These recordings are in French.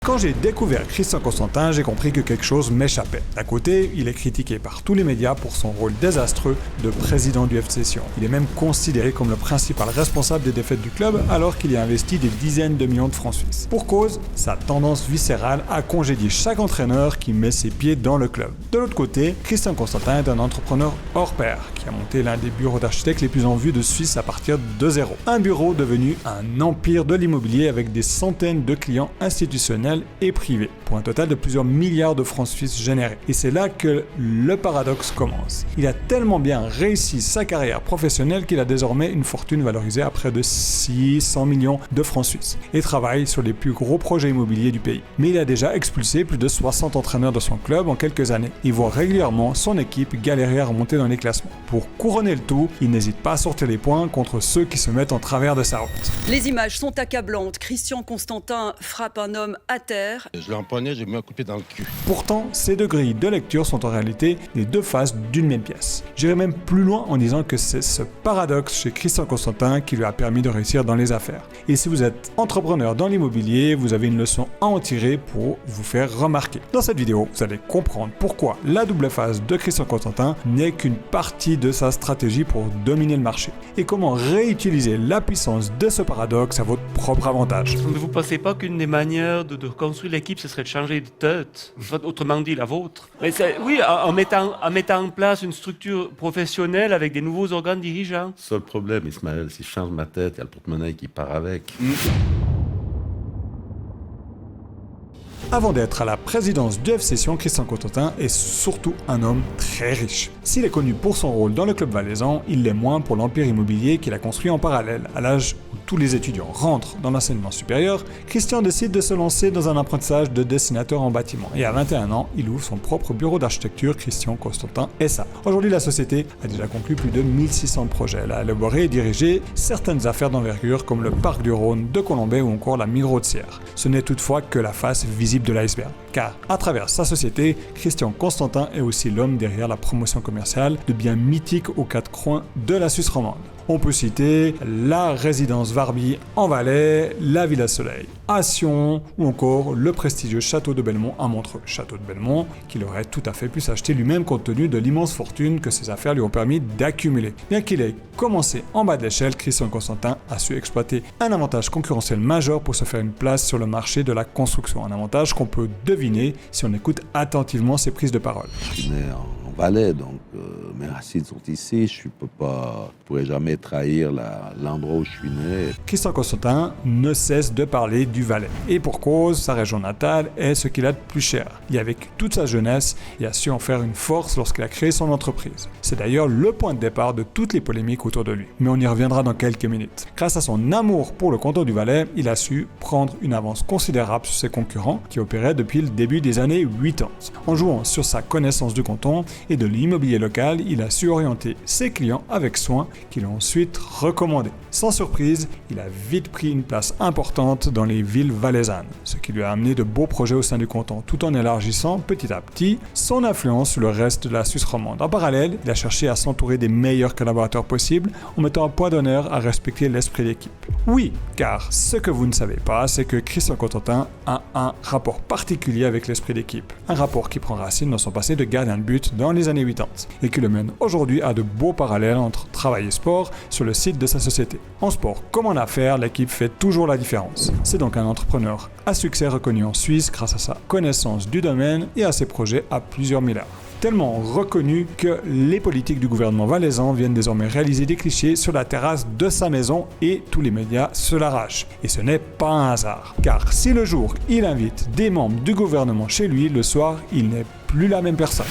Quand j'ai découvert Christian Constantin, j'ai compris que quelque chose m'échappait. D'un côté, il est critiqué par tous les médias pour son rôle désastreux de président du FC Sion. Il est même considéré comme le principal responsable des défaites du club alors qu'il y a investi des dizaines de millions de francs suisses. Pour cause, sa tendance viscérale à congédier chaque entraîneur qui met ses pieds dans le club. De l'autre côté, Christian Constantin est un entrepreneur hors pair qui a monté l'un des bureaux d'architectes les plus en vue de Suisse à partir de zéro. Un bureau devenu un empire de l'immobilier avec des centaines de clients institutionnels et privés, pour un total de plusieurs milliards de francs suisses générés. Et c'est là que le paradoxe commence. Il a tellement bien réussi sa carrière professionnelle qu'il a désormais une fortune valorisée à près de 600 millions de francs suisses et travaille sur les plus gros projets immobiliers du pays. Mais il a déjà expulsé plus de 60 entraîneurs de son club en quelques années. Il voit régulièrement son équipe galérer à remonter dans les classements. Pour couronner le tout, il n'hésite pas à sortir les poings contre ceux qui se mettent en travers de sa route. Les images sont accablantes. Christian Constantin frappe un homme à terre. Je l'ai empoigné, j'ai mis un coup de pied dans le cul. Pourtant, ces deux grilles de lecture sont en réalité les deux faces d'une même pièce. J'irai même plus loin en disant que c'est ce paradoxe chez Christian Constantin qui lui a permis de réussir dans les affaires. Et si vous êtes entrepreneur dans l'immobilier, vous avez une leçon à en tirer pour vous faire remarquer. Dans cette vidéo, vous allez comprendre pourquoi la double face de Christian Constantin n'est qu'une partie de sa stratégie pour dominer le marché et comment réutiliser la puissance de ce paradoxe à votre propre avantage. Ne vous pensez pas qu'une des manières de construire l'équipe, ce serait de changer de tête, autrement dit la vôtre? Mais oui, en mettant en place une structure professionnelle avec des nouveaux organes dirigeants. Seul problème, Ismaël, si je change ma tête, il y a le porte-monnaie qui part avec. Avant d'être à la présidence du FC Sion, Christian Constantin est surtout un homme très riche. S'il est connu pour son rôle dans le club valaisan, il l'est moins pour l'empire immobilier qu'il a construit en parallèle. À l'âge où tous les étudiants rentrent dans l'enseignement supérieur, Christian décide de se lancer dans un apprentissage de dessinateur en bâtiment. Et à 21 ans, il ouvre son propre bureau d'architecture, Christian Constantin SA. Aujourd'hui, la société a déjà conclu plus de 1600 projets. Elle a élaboré et dirigé certaines affaires d'envergure comme le Parc du Rhône de Colombey ou encore la Migros de Sierre. Ce n'est toutefois que la face visible de l'iceberg. Car à travers sa société, Christian Constantin est aussi l'homme derrière la promotion commerciale de biens mythiques aux quatre coins de la Suisse romande. On peut citer la résidence Varby en Valais, la Villa Soleil à Sion ou encore le prestigieux château de Belmont à Montreux. Château de Belmont qu'il aurait tout à fait pu s'acheter lui-même compte tenu de l'immense fortune que ses affaires lui ont permis d'accumuler. Bien qu'il ait commencé en bas de l'échelle, Christian Constantin a su exploiter un avantage concurrentiel majeur pour se faire une place sur le marché de la construction. Un avantage qu'on peut deviner si on écoute attentivement ses prises de parole. Je suis né en Valais, donc mes racines sont ici. Je pourrais jamais trahir l'endroit où je suis né. Christian Constantin ne cesse de parler du Valais. Et pour cause, sa région natale est ce qu'il a de plus cher. Il a vécu toute sa jeunesse et a su en faire une force lorsqu'il a créé son entreprise. C'est d'ailleurs le point de départ de toutes les polémiques autour de lui. Mais on y reviendra dans quelques minutes. Grâce à son amour pour le canton du Valais, il a su prendre une avance considérable sur ses concurrents qui opéraient depuis le début des années 80. En jouant sur sa connaissance du canton et de l'immobilier local, il a su orienter ses clients avec soin qu'il a ensuite recommandé. Sans surprise, il a vite pris une place importante dans les villes valaisannes, ce qui lui a amené de beaux projets au sein du canton, tout en élargissant petit à petit son influence sur le reste de la Suisse romande. En parallèle, il a cherché à s'entourer des meilleurs collaborateurs possibles en mettant un point d'honneur à respecter l'esprit d'équipe. Oui, car ce que vous ne savez pas, c'est que Christian Constantin a un rapport particulier avec l'esprit d'équipe. Un rapport qui prend racine dans son passé de gardien de but dans les années 80 et qui le mène aujourd'hui à de beaux parallèles entre travail et sport sur le site de sa société. En sport comme en affaires, l'équipe fait toujours la différence. C'est donc un entrepreneur à succès reconnu en Suisse grâce à sa connaissance du domaine et à ses projets à plusieurs milliards. Tellement reconnu que les politiques du gouvernement valaisan viennent désormais réaliser des clichés sur la terrasse de sa maison et tous les médias se l'arrachent. Et ce n'est pas un hasard. Car si le jour il invite des membres du gouvernement chez lui, le soir il n'est plus la même personne.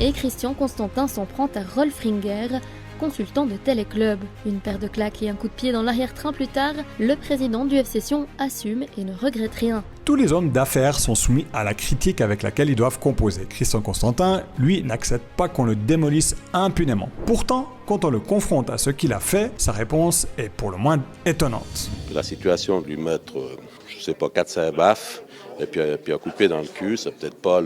Et Christian Constantin s'en prend à Rolf Ringer, consultant de Téléclub. Une paire de claques et un coup de pied dans l'arrière-train plus tard, le président du FC Sion assume et ne regrette rien. Tous les hommes d'affaires sont soumis à la critique avec laquelle ils doivent composer. Christian Constantin, lui, n'accepte pas qu'on le démolisse impunément. Pourtant, quand on le confronte à ce qu'il a fait, sa réponse est pour le moins étonnante. La situation de lui mettre, 4-5 baffes et puis un coup de pied dans le cul, c'est peut-être pas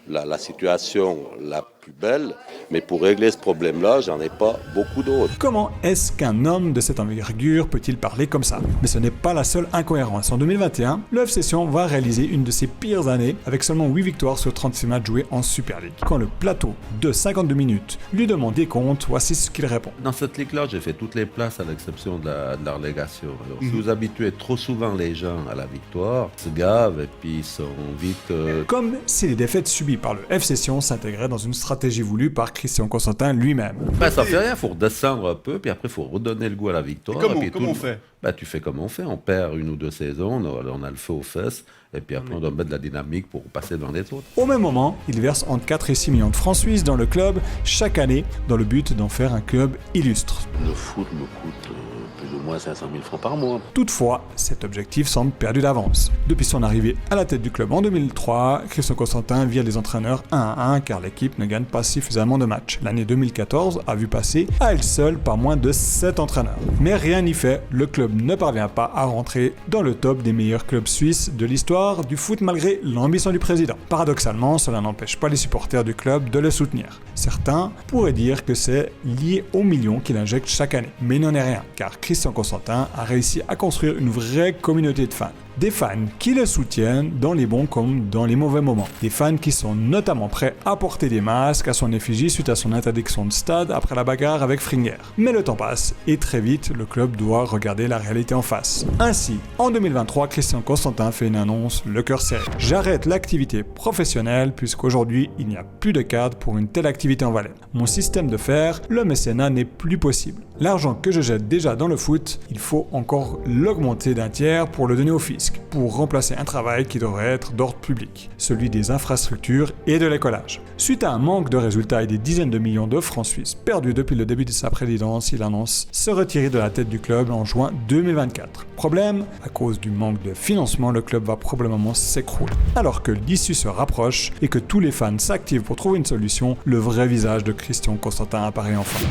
la situation la plus belle, mais pour régler ce problème-là, j'en ai pas beaucoup d'autres. Comment est-ce qu'un homme de cette envergure peut-il parler comme ça? Mais ce n'est pas la seule incohérence. En 2021, le FC Sion va réaliser une de ses pires années avec seulement 8 victoires sur 36 matchs joués en Super League. Quand le plateau de 52 minutes lui demande des comptes, voici ce qu'il répond. Dans cette ligue-là, j'ai fait toutes les places à l'exception de la relégation. Alors, si vous habituez trop souvent les gens à la victoire, ils se gavent et puis ils sont vite... Comme si les défaites subies par le FC Sion s'intégraient dans une stratégie voulue par Christian Constantin lui-même. Ça fait rien, il faut redescendre un peu, puis après il faut redonner le goût à la victoire. Comment on fait? Tu fais comme on fait, on perd 1 ou 2 saisons, on a le feu aux fesses, et puis après on doit mettre de la dynamique pour passer devant les autres. Au même moment, il verse entre 4 et 6 millions de francs suisses dans le club chaque année, dans le but d'en faire un club illustre. Le foot me coûte plus ou moins 500 000 francs par mois. Toutefois, cet objectif semble perdu d'avance. Depuis son arrivée à la tête du club en 2003, Christian Constantin vire les entraîneurs 1 à 1 car l'équipe ne gagne pas suffisamment de matchs. L'année 2014 a vu passer à elle seule pas moins de 7 entraîneurs. Mais rien n'y fait, le club ne parvient pas à rentrer dans le top des meilleurs clubs suisses de l'histoire du foot malgré l'ambition du président. Paradoxalement, cela n'empêche pas les supporters du club de le soutenir. Certains pourraient dire que c'est lié aux millions qu'il injecte chaque année. Mais il n'en est rien, car Christian Constantin a réussi à construire une vraie communauté de fans. Des fans qui le soutiennent dans les bons comme dans les mauvais moments. Des fans qui sont notamment prêts à porter des masques à son effigie suite à son interdiction de stade après la bagarre avec Fringer. Mais le temps passe et très vite, le club doit regarder la réalité en face. Ainsi, en 2023, Christian Constantin fait une annonce, le cœur serré. J'arrête l'activité professionnelle puisqu'aujourd'hui, il n'y a plus de cadre pour une telle activité en Valais. Mon système de faire, le mécénat n'est plus possible. L'argent que je jette déjà dans le foot, il faut encore l'augmenter d'un tiers pour le donner au fisc, pour remplacer un travail qui devrait être d'ordre public, celui des infrastructures et de l'écolage. Suite à un manque de résultats et des dizaines de millions de francs suisses perdus depuis le début de sa présidence, il annonce se retirer de la tête du club en juin 2024. Problème, à cause du manque de financement, le club va probablement s'écrouler. Alors que l'issue se rapproche et que tous les fans s'activent pour trouver une solution, le vrai visage de Christian Constantin apparaît enfin.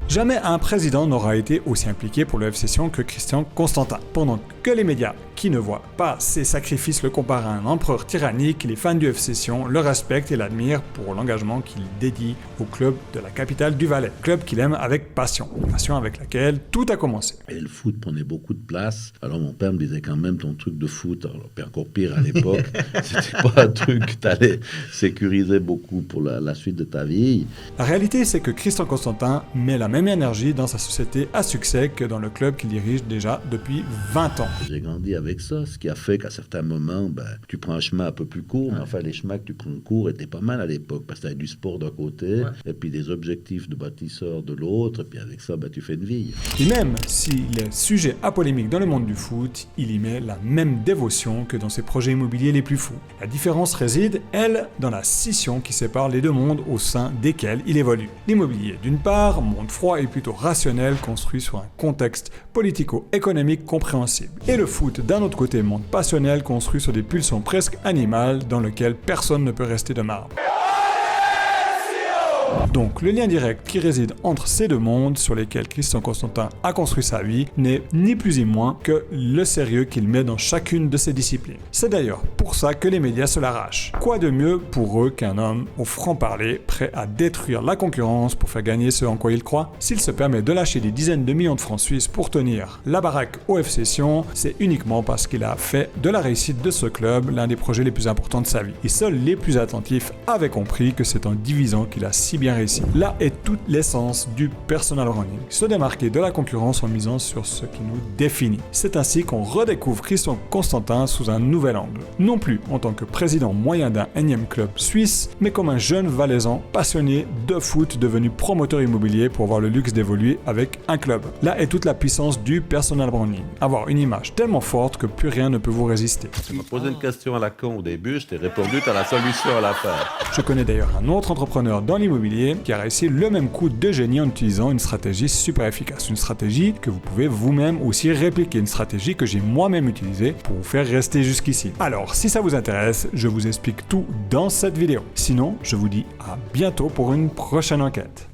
Jamais un président n'aura été aussi impliqué pour le FC Sion que Christian Constantin. Pendant que les médias qui ne voient pas ses sacrifices le comparent à un empereur tyrannique, les fans du FC Sion le respectent et l'admirent pour l'engagement qu'il dédie au club de la capitale du Valais. Club qu'il aime avec passion. Passion avec laquelle tout a commencé. Et le foot prenait beaucoup de place. Alors mon père me disait quand même ton truc de foot, alors encore pire à l'époque, c'était pas un truc que t'allais sécuriser beaucoup pour la suite de ta vie. La réalité, c'est que Christian Constantin met la même énergie dans sa société à succès que dans le club qu'il dirige déjà depuis 20 ans. J'ai grandi avec ça, ce qui a fait qu'à certains moments, tu prends un chemin un peu plus court, mais enfin les chemins que tu prends court étaient pas mal à l'époque, parce que tu avais du sport d'un côté, et puis des objectifs de bâtisseur de l'autre, et puis avec ça, tu fais une vie. Et même s'il est sujet à polémique dans le monde du foot, il y met la même dévotion que dans ses projets immobiliers les plus fous. La différence réside, elle, dans la scission qui sépare les deux mondes au sein desquels il évolue. L'immobilier, d'une part, monde froid et plutôt rationnel, construit sur un contexte politico-économique compréhensible. Et le foot, d'un autre côté, monde passionnel, construit sur des pulsions presque animales dans lequel personne ne peut rester de marbre. Donc le lien direct qui réside entre ces deux mondes sur lesquels Christian Constantin a construit sa vie n'est ni plus ni moins que le sérieux qu'il met dans chacune de ses disciplines. C'est d'ailleurs pour ça que les médias se l'arrachent. Quoi de mieux pour eux qu'un homme au franc-parler prêt à détruire la concurrence pour faire gagner ce en quoi il croit? S'il se permet de lâcher des dizaines de millions de francs suisses pour tenir la baraque au FC Sion, c'est uniquement parce qu'il a fait de la réussite de ce club l'un des projets les plus importants de sa vie. Et seuls les plus attentifs avaient compris que c'est en divisant qu'il a si bien réussi. Là est toute l'essence du personal branding. Se démarquer de la concurrence en misant sur ce qui nous définit. C'est ainsi qu'on redécouvre Christian Constantin sous un nouvel angle. Non plus en tant que président moyen d'un énième club suisse, mais comme un jeune valaisan passionné de foot devenu promoteur immobilier pour avoir le luxe d'évoluer avec un club. Là est toute la puissance du personal branding. Avoir une image tellement forte que plus rien ne peut vous résister. Tu m'as posé une question à la con au début, je t'ai répondu, tu as la solution à l'affaire. Je connais d'ailleurs un autre entrepreneur dans l'immobilier qui a réussi le même coup de génie en utilisant une stratégie super efficace. Une stratégie que vous pouvez vous-même aussi répliquer. Une stratégie que j'ai moi-même utilisée pour vous faire rester jusqu'ici. Alors, si ça vous intéresse, je vous explique tout dans cette vidéo. Sinon, je vous dis à bientôt pour une prochaine enquête.